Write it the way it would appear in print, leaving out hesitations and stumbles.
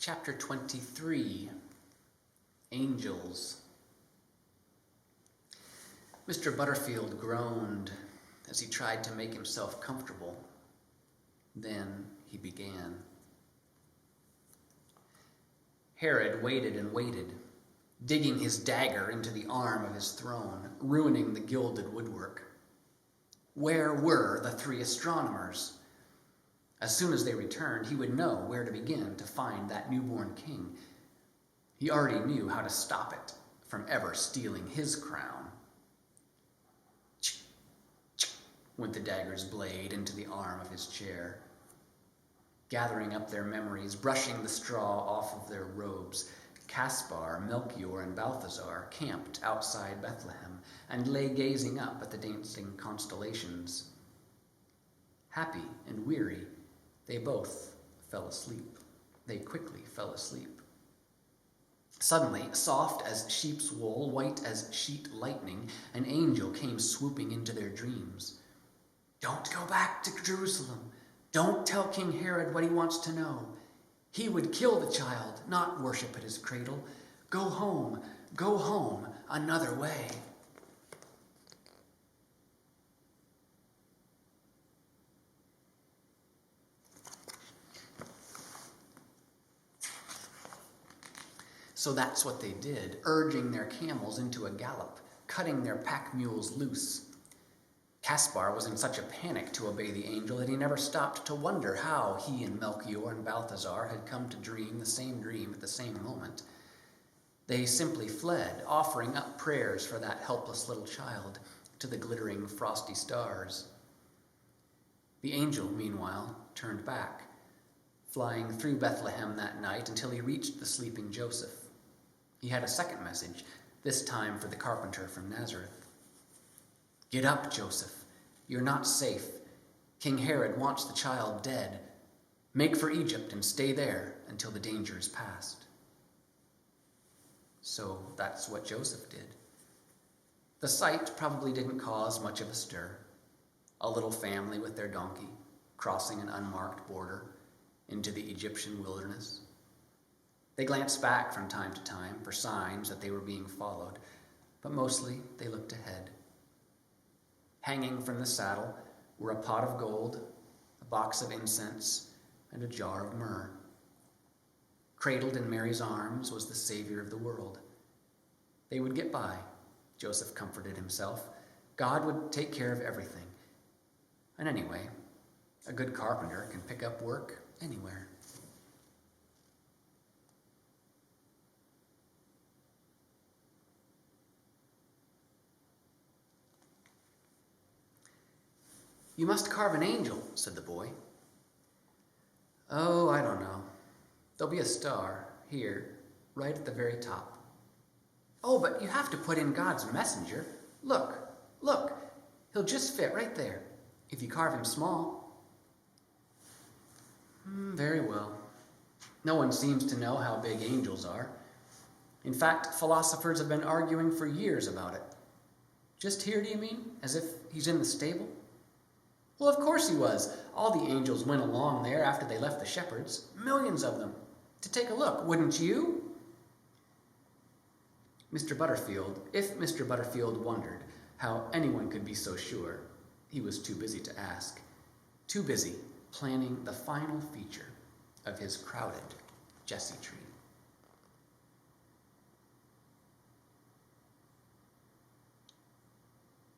Chapter 23, Angels. Mr. Butterfield groaned as he tried to make himself comfortable. Then he began. Herod waited and waited, digging his dagger into the arm of his throne, ruining the gilded woodwork. Where were the three astronomers? As soon as they returned, he would know where to begin to find that newborn king. He already knew how to stop it from ever stealing his crown. Went the dagger's blade into the arm of his chair. Gathering up their memories, brushing the straw off of their robes, Caspar, Melchior, and Balthazar camped outside Bethlehem and lay gazing up at the dancing constellations. Happy and weary, they both fell asleep. They quickly fell asleep. Suddenly, soft as sheep's wool, white as sheet lightning, an angel came swooping into their dreams. "Don't go back to Jerusalem. Don't tell King Herod what he wants to know. He would kill the child, not worship at his cradle. Go home another way." So that's what they did, urging their camels into a gallop, cutting their pack mules loose. Caspar was in such a panic to obey the angel that he never stopped to wonder how he and Melchior and Balthazar had come to dream the same dream at the same moment. They simply fled, offering up prayers for that helpless little child to the glittering frosty stars. The angel, meanwhile, turned back, flying through Bethlehem that night until he reached the sleeping Joseph. He had a second message, this time for the carpenter from Nazareth. "Get up, Joseph. You're not safe. King Herod wants the child dead. Make for Egypt and stay there until the danger is past." So that's what Joseph did. The sight probably didn't cause much of a stir. A little family with their donkey, crossing an unmarked border into the Egyptian wilderness. They glanced back from time to time for signs that they were being followed, but mostly they looked ahead. Hanging from the saddle were a pot of gold, a box of incense, and a jar of myrrh. Cradled in Mary's arms was the Savior of the world. They would get by, Joseph comforted himself. God would take care of everything. And anyway, a good carpenter can pick up work anywhere. "You must carve an angel," said the boy. "Oh, I don't know. There'll be a star here, right at the very top." "Oh, but you have to put in God's messenger. Look, he'll just fit right there, if you carve him small." Very well. No one seems to know how big angels are. In fact, philosophers have been arguing for years about it. Just here, do you mean? As if he's in the stable? Well, of course he was. All the angels went along there after they left the shepherds, millions of them, to take a look, wouldn't you? If Mr. Butterfield wondered how anyone could be so sure, he was too busy to ask, too busy planning the final feature of his crowded ch23.